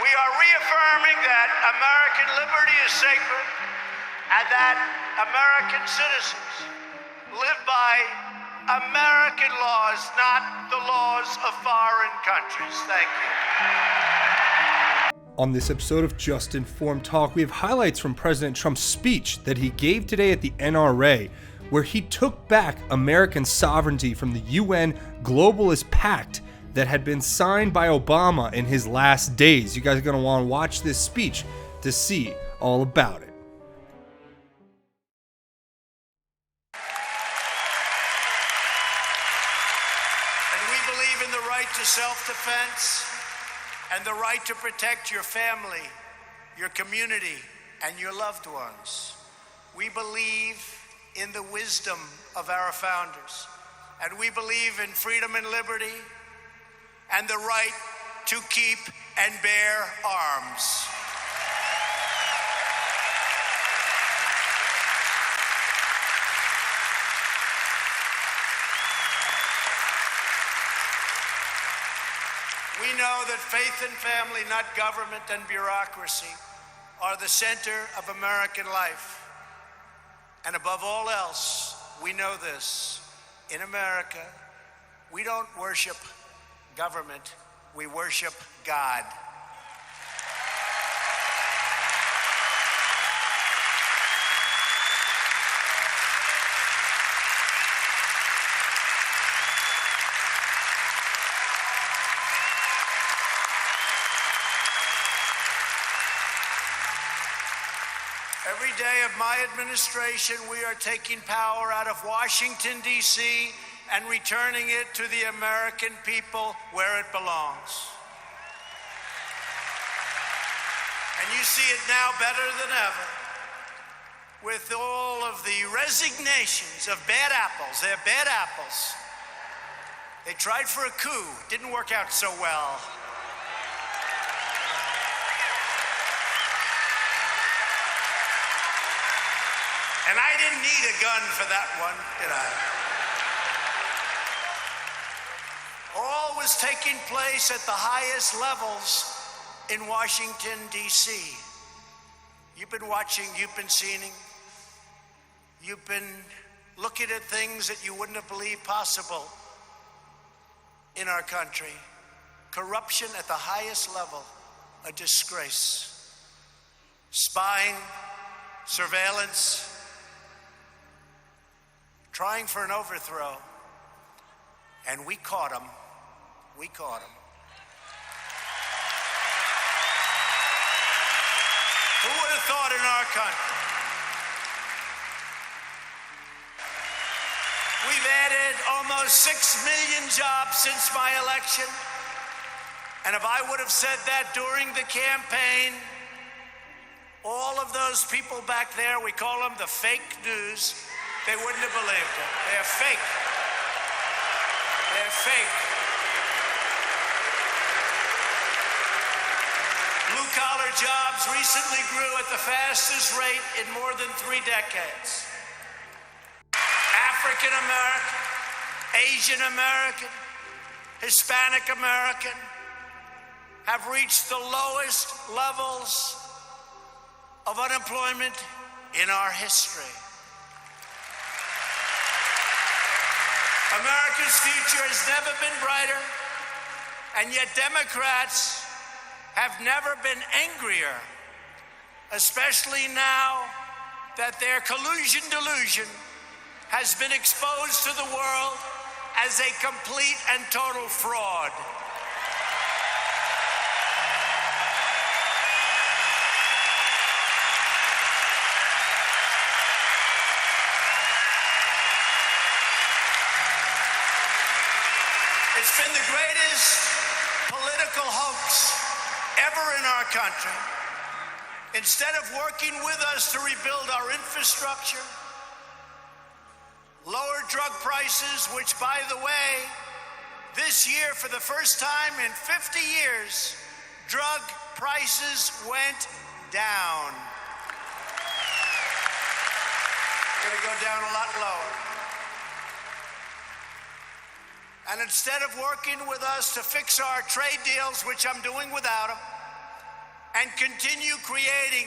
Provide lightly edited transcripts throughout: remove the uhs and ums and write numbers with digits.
We are reaffirming that American liberty is sacred and that American citizens live by American laws, not the laws of foreign countries. Thank you. On this episode of Just Informed Talk, we have highlights from President Trump's speech that he gave today at the NRA, where he took back American sovereignty from the UN Globalist Pact that had been signed by Obama in his last days. You guys are going to want to watch this speech to see all about it. And we believe in the right to self-defense and the right to protect your family, your community, and your loved ones. We believe in the wisdom of our founders, and we believe in freedom and liberty and the right to keep and bear arms. We know that faith and family, not government and bureaucracy, are the center of American life. And above all else, we know this. In America, we don't worship government, we worship God. Every day of my administration, we are taking power out of Washington, D.C., and returning it to the American people where it belongs. And you see it now better than ever with all of the resignations of bad apples. They're bad apples. They tried for a coup. Didn't work out so well. And I didn't need a gun for that one, did I? All was taking place at the highest levels in Washington, D.C. You've been watching, you've been seeing, you've been looking at things that you wouldn't have believed possible in our country. Corruption at the highest level, a disgrace. Spying, surveillance, trying for an overthrow, and we caught them. We caught them. Who would have thought in our country? We've added almost 6 million jobs since my election, and if I would have said that during the campaign, all of those people back there, we call them the fake news, they wouldn't have believed it. They're fake. They're fake. Blue-collar jobs recently grew at the fastest rate in more than 3 decades. African American, Asian American, Hispanic American have reached the lowest levels of unemployment in our history. America's future has never been brighter, and yet Democrats have never been angrier, especially now that their collusion delusion has been exposed to the world as a complete and total fraud. It's been the greatest political hoax ever in our country. Instead of working with us to rebuild our infrastructure, lower drug prices, which, by the way, this year, for the first time in 50 years, drug prices went down. They're going to go down a lot lower. And instead of working with us to fix our trade deals, which I'm doing without them, and continue creating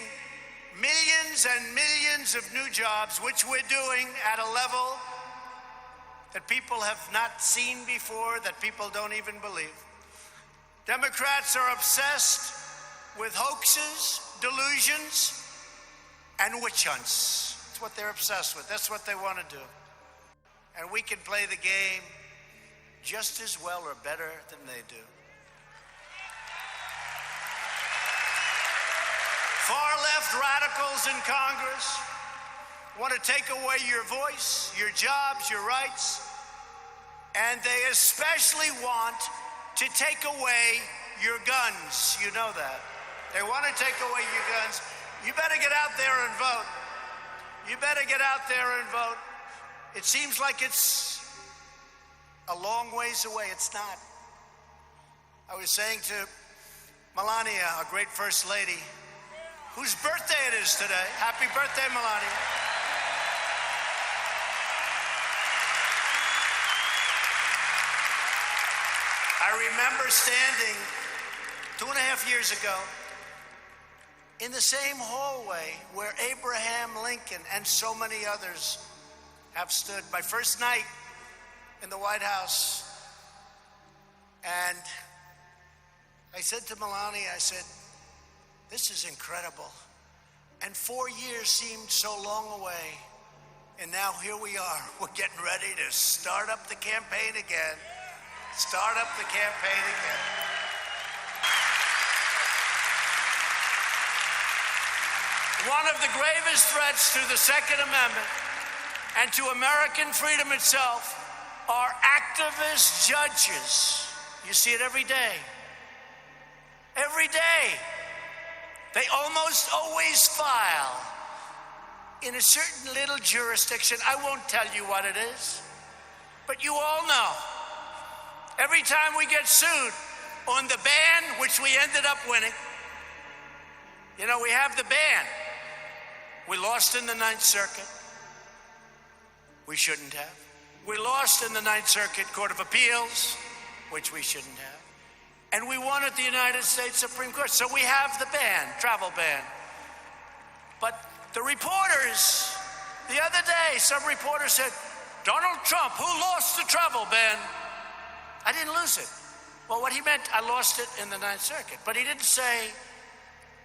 millions and millions of new jobs, which we're doing at a level that people have not seen before, that people don't even believe. Democrats are obsessed with hoaxes, delusions, and witch hunts. That's what they're obsessed with. That's what they want to do. And we can play the game just as well or better than they do. Far-left radicals in Congress want to take away your voice, your jobs, your rights, and they especially want to take away your guns. You know that. They want to take away your guns. You better get out there and vote. You better get out there and vote. It seems like it's a long ways away. It's not. I was saying to Melania, our great First Lady, whose birthday it is today. Happy birthday, Melania. I remember standing 2.5 years ago in the same hallway where Abraham Lincoln and so many others have stood. My first night in the White House. And I said to Melania, I said, this is incredible. And 4 years seemed so long away. And now here we are. We're getting ready to start up the campaign again. Start up the campaign again. One of the gravest threats to the Second Amendment and to American freedom itself are activist judges. You see it every day. Every day. They almost always file in a certain little jurisdiction. I won't tell you what it is, but you all know. Every time we get sued on the ban, which we ended up winning, you know, we have the ban. We lost in the Ninth Circuit. We shouldn't have. We lost in the Ninth Circuit Court of Appeals, which we shouldn't have. And we won at the United States Supreme Court. So we have the ban, travel ban. But the reporters, the other day, some reporter said, Donald Trump, who lost the travel ban? I didn't lose it. Well, what he meant, I lost it in the Ninth Circuit. But he didn't say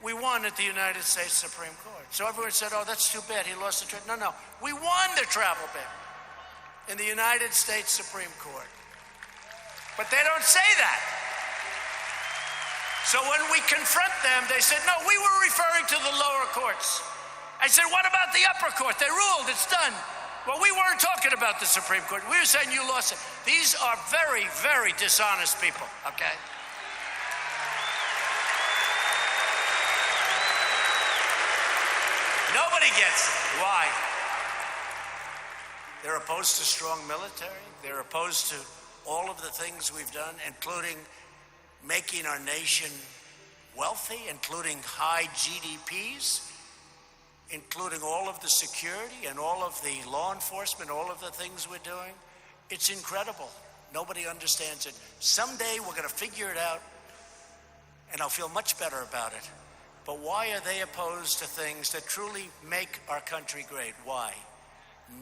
we won at the United States Supreme Court. So everyone said, oh, that's too bad, he lost the travel. No, no, we won the travel ban in the United States Supreme Court. But they don't say that. So when we confront them, they said, no, we were referring to the lower courts. I said, what about the upper court? They ruled, it's done. Well, we weren't talking about the Supreme Court. We were saying you lost it. These are very, very dishonest people, okay? Nobody gets it. Why? They're opposed to strong military. They're opposed to all of the things we've done, including making our nation wealthy, including high GDPs, including all of the security and all of the law enforcement, all of the things we're doing. It's incredible. Nobody understands it. Someday we're going to figure it out, and I'll feel much better about it. But why are they opposed to things that truly make our country great? Why?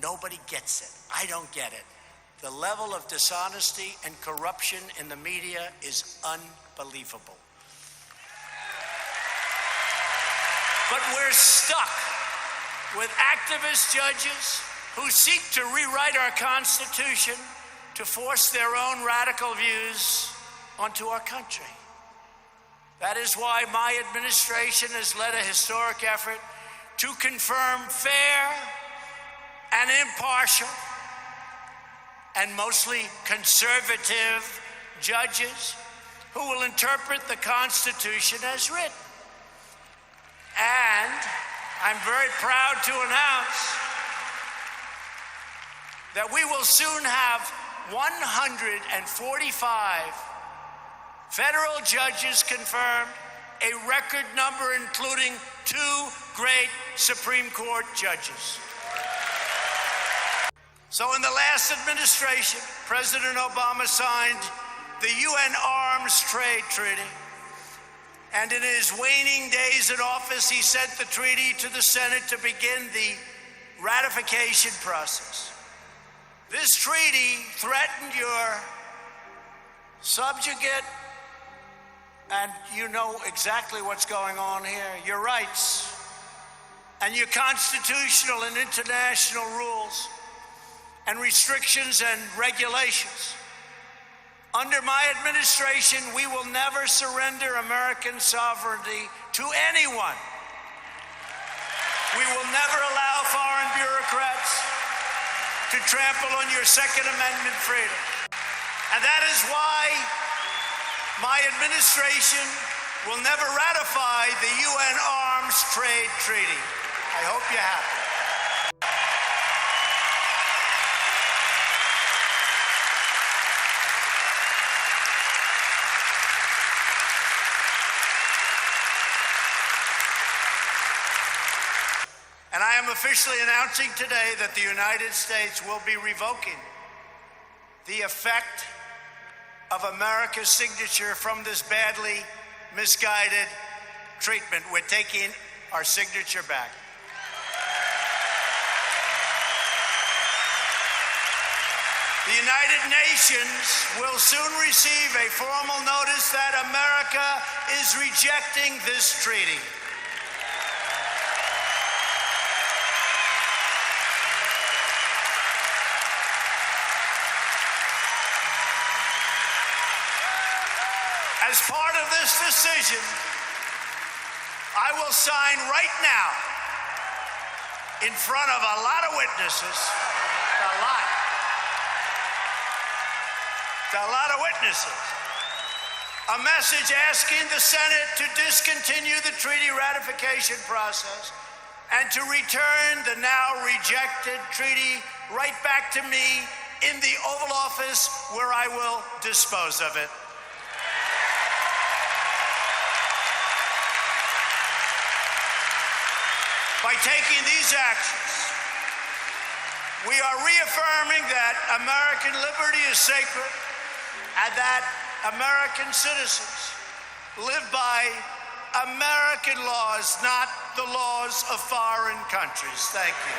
Nobody gets it. I don't get it. The level of dishonesty and corruption in the media is unbelievable. But we're stuck with activist judges who seek to rewrite our Constitution to force their own radical views onto our country. That is why my administration has led a historic effort to confirm fair and impartial and mostly conservative judges who will interpret the Constitution as written. And I'm very proud to announce that we will soon have 145 federal judges confirmed, a record number including 2 great Supreme Court judges. So in the last administration, President Obama signed the UN Arms Trade Treaty, And in his waning days in office, he sent the treaty to the Senate to begin the ratification process. This treaty threatened your subjugate, and you know exactly what's going on here, your rights and your constitutional and international rules and restrictions and regulations. Under my administration, we will never surrender American sovereignty to anyone. We will never allow foreign bureaucrats to trample on your Second Amendment freedom. And that is why my administration will never ratify the UN Arms Trade Treaty. I hope you're happy. And I am officially announcing today that the United States will be revoking the effect of America's signature from this badly misguided treatment. We're taking our signature back. The United Nations will soon receive a formal notice that America is rejecting this treaty. As part of this decision, I will sign right now in front of a lot of witnesses, a lot of witnesses, a message asking the Senate to discontinue the treaty ratification process and to return the now rejected treaty right back to me in the Oval Office, where I will dispose of it. By taking these actions, we are reaffirming that American liberty is sacred and that American citizens live by American laws, not the laws of foreign countries. Thank you.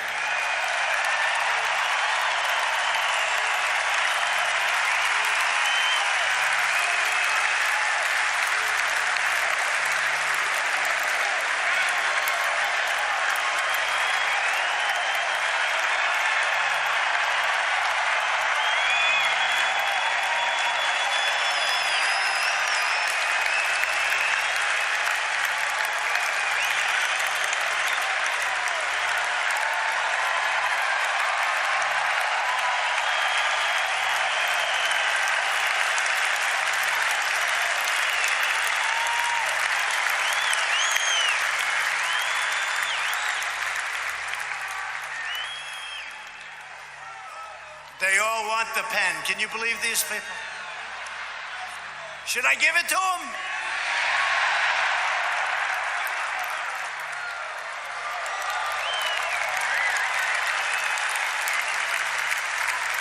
They all want the pen. Can you believe these people? Should I give it to them?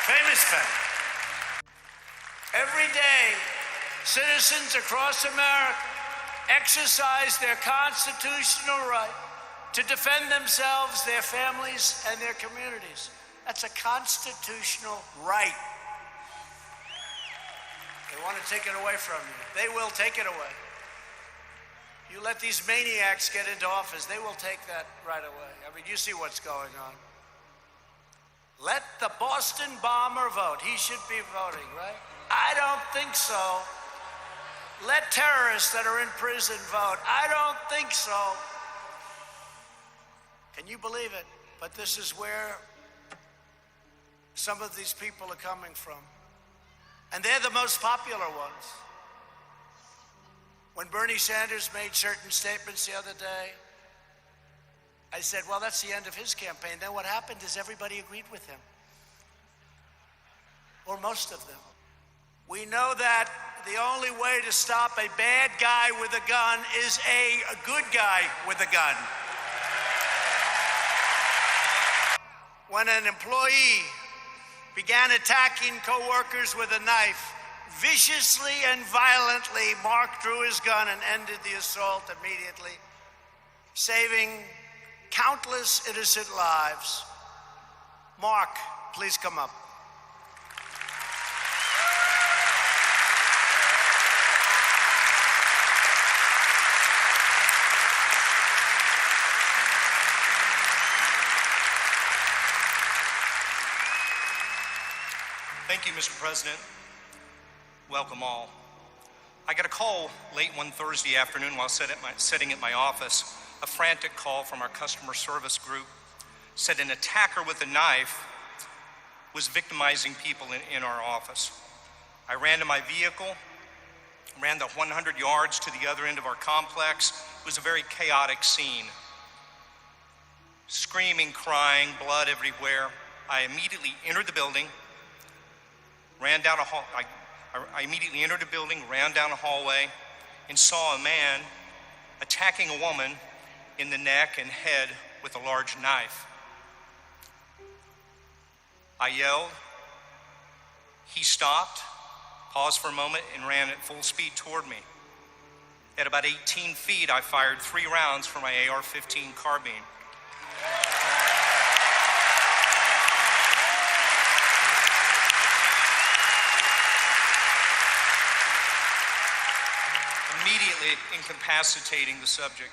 Famous pen. Every day, citizens across America exercise their constitutional right to defend themselves, their families, and their communities. That's a constitutional right. They want to take it away from you. They will take it away. You let these maniacs get into office, they will take that right away. I mean, you see what's going on. Let the Boston bomber vote. He should be voting, right? I don't think so. Let terrorists that are in prison vote. I don't think so. Can you believe it? But this is where some of these people are coming from. And they're the most popular ones. When Bernie Sanders made certain statements the other day, I said, well, that's the end of his campaign. Then what happened is everybody agreed with him. Or most of them. We know that the only way to stop a bad guy with a gun is a good guy with a gun. When an employee began attacking coworkers with a knife, viciously and violently, Mark drew his gun and ended the assault immediately, saving countless innocent lives. Mark, please come up. Thank you, Mr. President. Welcome all. I got a call late one Thursday afternoon while sitting at my office. A frantic call from our customer service group said an attacker with a knife was victimizing people in our office. I ran to my vehicle, ran the 100 yards to the other end of our complex. It was a very chaotic scene. Screaming, crying, blood everywhere. I immediately entered the building, ran down a hall. I immediately entered the building, ran down a hallway, and saw a man attacking a woman in the neck and head with a large knife. I yelled. He stopped, paused for a moment, and ran at full speed toward me. At about 18 feet, I fired 3 rounds from my AR-15 carbine. Immediately incapacitating the subject.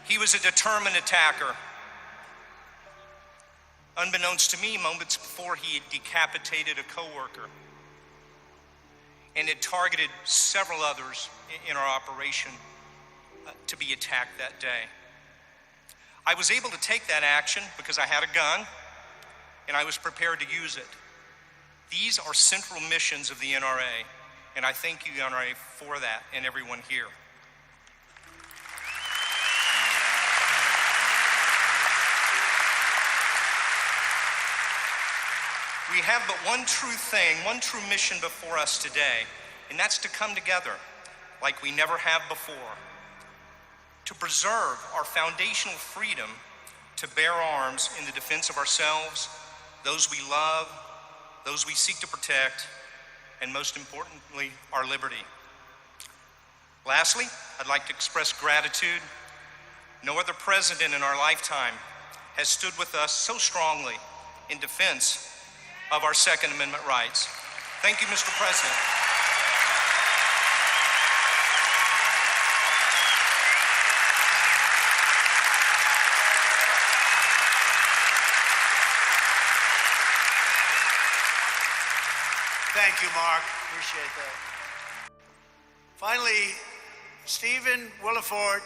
He was a determined attacker. Unbeknownst to me, moments before, he had decapitated a coworker and had targeted several others in our operation to be attacked that day. I was able to take that action because I had a gun and I was prepared to use it. These are central missions of the NRA, and I thank you, NRA, for that, and everyone here. We have but one true thing, one true mission before us today, and that's to come together like we never have before, to preserve our foundational freedom to bear arms in the defense of ourselves, those we love, those we seek to protect, and most importantly, our liberty. Lastly, I'd like to express gratitude. No other president in our lifetime has stood with us so strongly in defense of our Second Amendment rights. Thank you, Mr. President. Thank you, Mark. Appreciate that. Finally, Stephen Willeford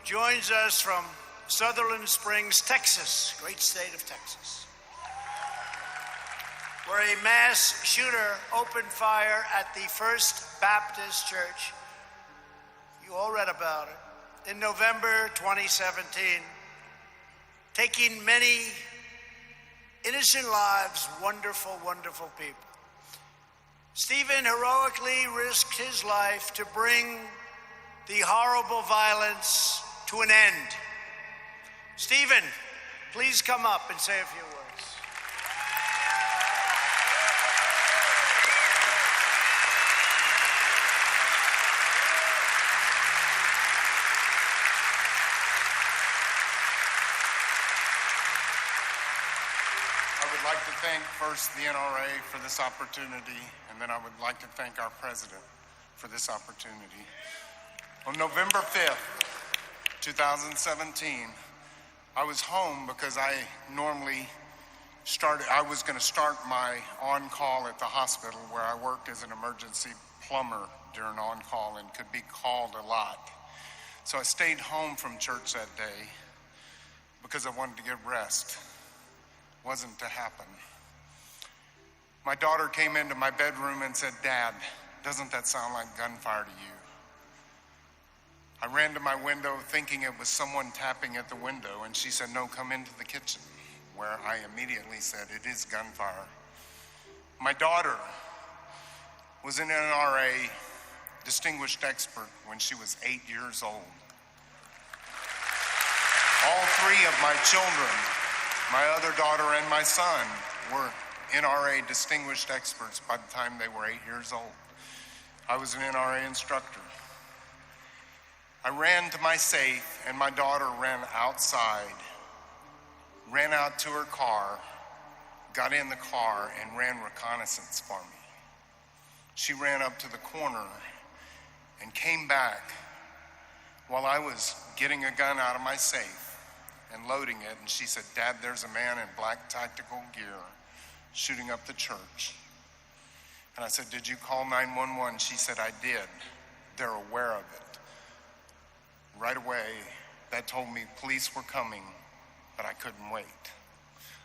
joins us from Sutherland Springs, Texas, great state of Texas, where a mass shooter opened fire at the First Baptist Church. You all read about it. In November 2017, taking many innocent lives, wonderful, wonderful people. Stephen heroically risked his life to bring the horrible violence to an end. Stephen, please come up and say a few words. I would like to thank first the NRA for this opportunity, and then I would like to thank our president for this opportunity. On November 5th, 2017, I was home because I was going to start my on-call at the hospital where I worked as an emergency plumber during on-call and could be called a lot. So I stayed home from church that day because I wanted to get rest. Wasn't to happen. My daughter came into my bedroom and said, "Dad, doesn't that sound like gunfire to you?" I ran to my window thinking it was someone tapping at the window, and she said, "No, come into the kitchen," where I immediately said, "It is gunfire." My daughter was an NRA distinguished expert when she was 8 years old. All 3 of my children, my other daughter and my son, were NRA distinguished experts by the time they were 8 years old. I was an NRA instructor. I ran to my safe, and my daughter ran outside, ran out to her car, got in the car, and ran reconnaissance for me. She ran up to the corner and came back while I was getting a gun out of my safe and loading it, and she said, "Dad, there's a man in black tactical gear shooting up the church." And I said, "Did you call 911? She said, "I did. They're aware of it." Right away, that told me police were coming, but I couldn't wait.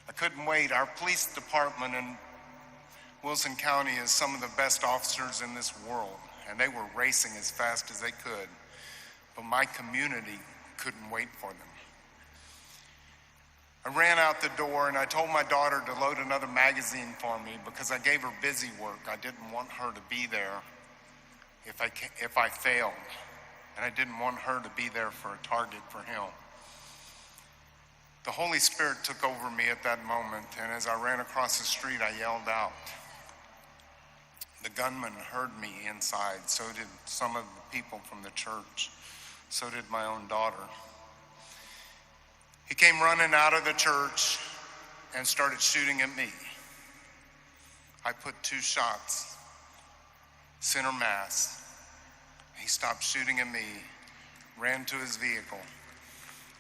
I couldn't wait. Our police department in Wilson County is some of the best officers in this world, and they were racing as fast as they could, but my community couldn't wait for them. I ran out the door and I told my daughter to load another magazine for me because I gave her busy work. I didn't want her to be there if I failed, and I didn't want her to be there for a target for him. The Holy Spirit took over me at that moment, and as I ran across the street, I yelled out. The gunman heard me inside. So did some of the people from the church. So did my own daughter. He came running out of the church and started shooting at me. I put 2 shots, center mass. He stopped shooting at me, ran to his vehicle.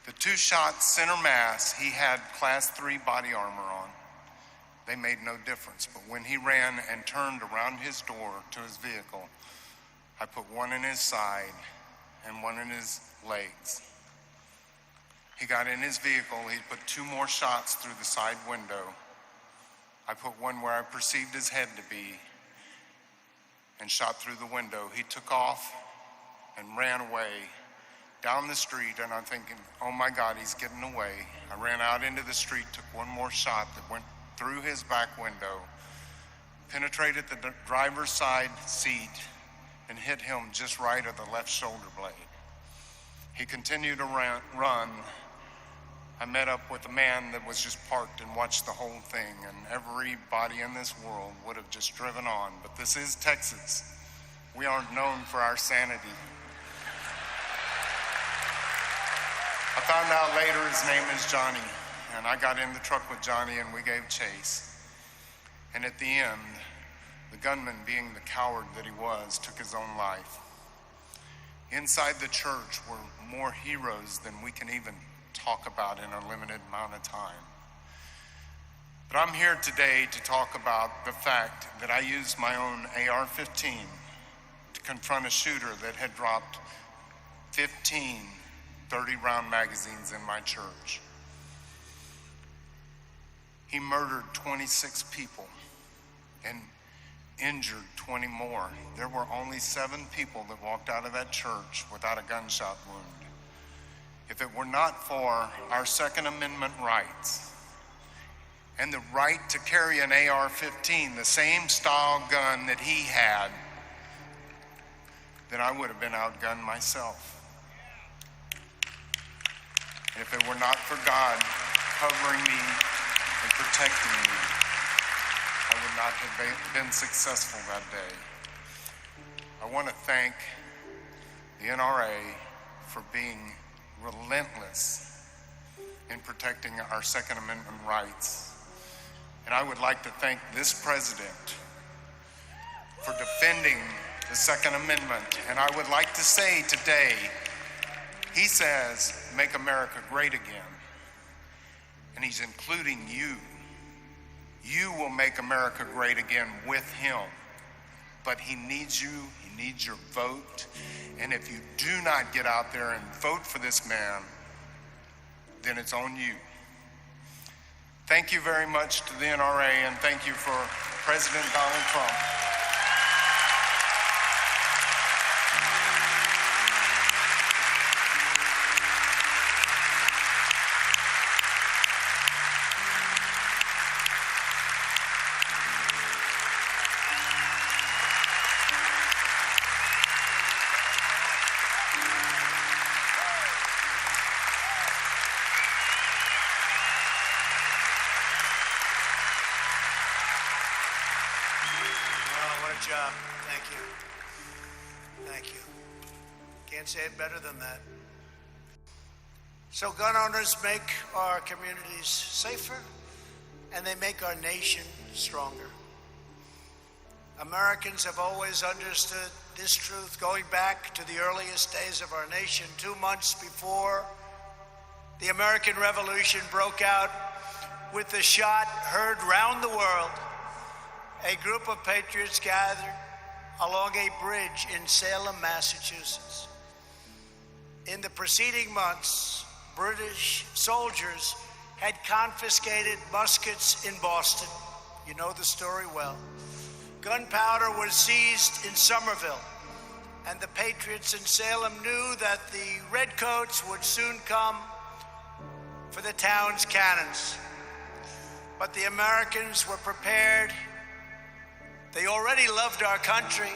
The 2 shots, center mass, he had class 3 body armor on. They made no difference, but when he ran and turned around his door to his vehicle, I put 1 in his side and 1 in his legs. He got in his vehicle, he put 2 more shots through the side window. I put 1 where I perceived his head to be and shot through the window. He took off and ran away down the street, and I'm thinking, oh my God, he's getting away. I ran out into the street, took 1 more shot that went through his back window, penetrated the driver's side seat, and hit him just right at the left shoulder blade. He continued to run. I met up with a man that was just parked and watched the whole thing, and everybody in this world would have just driven on. But this is Texas. We aren't known for our sanity. I found out later his name is Johnny, and I got in the truck with Johnny and we gave chase. And at the end, the gunman, being the coward that he was, took his own life. Inside the church were more heroes than we can even talk about in a limited amount of time. But I'm here today to talk about the fact that I used my own AR-15 to confront a shooter that had dropped 15 30-round magazines in my church. He murdered 26 people and injured 20 more. There were only 7 people that walked out of that church without a gunshot wound. If it were not for our Second Amendment rights and the right to carry an AR-15, the same style gun that he had, then I would have been outgunned myself. If it were not for God covering me and protecting me, I would not have been successful that day. I want to thank the NRA for being relentless in protecting our Second Amendment rights. And I would like to thank this president for defending the Second Amendment. And I would like to say today, he says, make America great again. And he's including you. You will make America great again with him. But he needs you, he needs your vote. And if you do not get out there and vote for this man, then it's on you. Thank you very much to the NRA, and thank you for President Donald Trump. job. Thank you. Thank you. Can't say it better than that. So gun owners make our communities safer, and they make our nation stronger. Americans have always understood this truth going back to the earliest days of our nation. 2 months before the American Revolution broke out, with the shot heard round the world, a group of patriots gathered along a bridge in Salem, Massachusetts. In the preceding months, British soldiers had confiscated muskets in Boston. You know the story well. Gunpowder was seized in Somerville, and the patriots in Salem knew that the redcoats would soon come for the town's cannons. But the Americans were prepared. They already loved our country,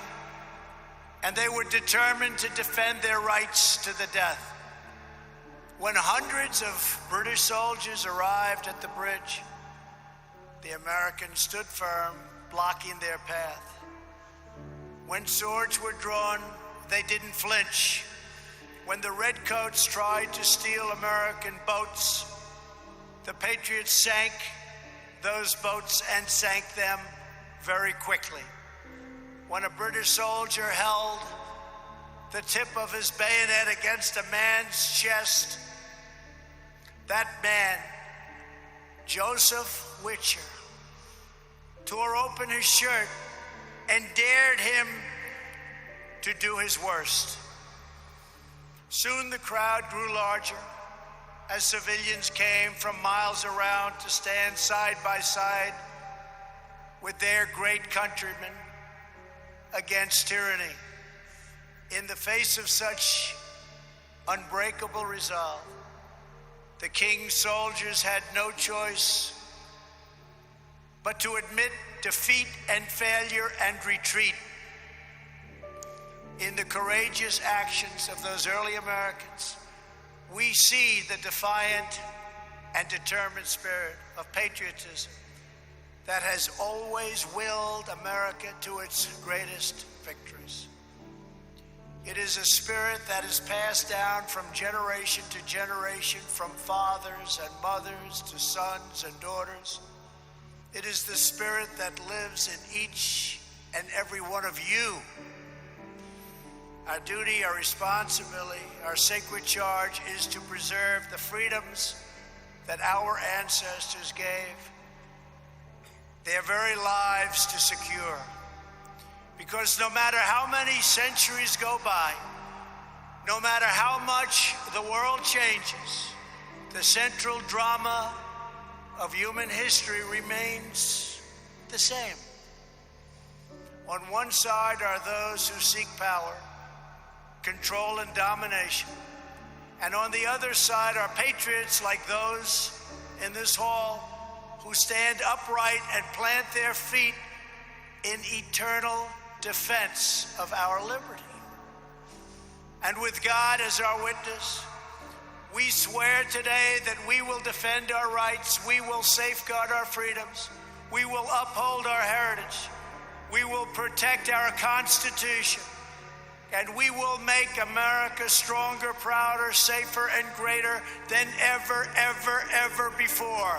and they were determined to defend their rights to the death. When hundreds of British soldiers arrived at the bridge, the Americans stood firm, blocking their path. When swords were drawn, they didn't flinch. When the redcoats tried to steal American boats, the patriots sank those boats and sank them very quickly. When a British soldier held the tip of his bayonet against a man's chest, that man, Joseph Witcher, tore open his shirt and dared him to do his worst. Soon the crowd grew larger as civilians came from miles around to stand side by side with their great countrymen against tyranny. In the face of such unbreakable resolve, the king's soldiers had no choice but to admit defeat and failure and retreat. In the courageous actions of those early Americans, we see the defiant and determined spirit of patriotism that has always willed America to its greatest victories. It is a spirit that is passed down from generation to generation, from fathers and mothers to sons and daughters. It is the spirit that lives in each and every one of you. Our duty, our responsibility, our sacred charge is to preserve the freedoms that our ancestors gave their very lives to secure. Because no matter how many centuries go by, no matter how much the world changes, the central drama of human history remains the same. On one side are those who seek power, control, and domination. And on the other side are patriots like those in this hall who stand upright and plant their feet in eternal defense of our liberty. And with God as our witness, we swear today that we will defend our rights, we will safeguard our freedoms, we will uphold our heritage, we will protect our Constitution, and we will make America stronger, prouder, safer, and greater than ever, ever, ever before.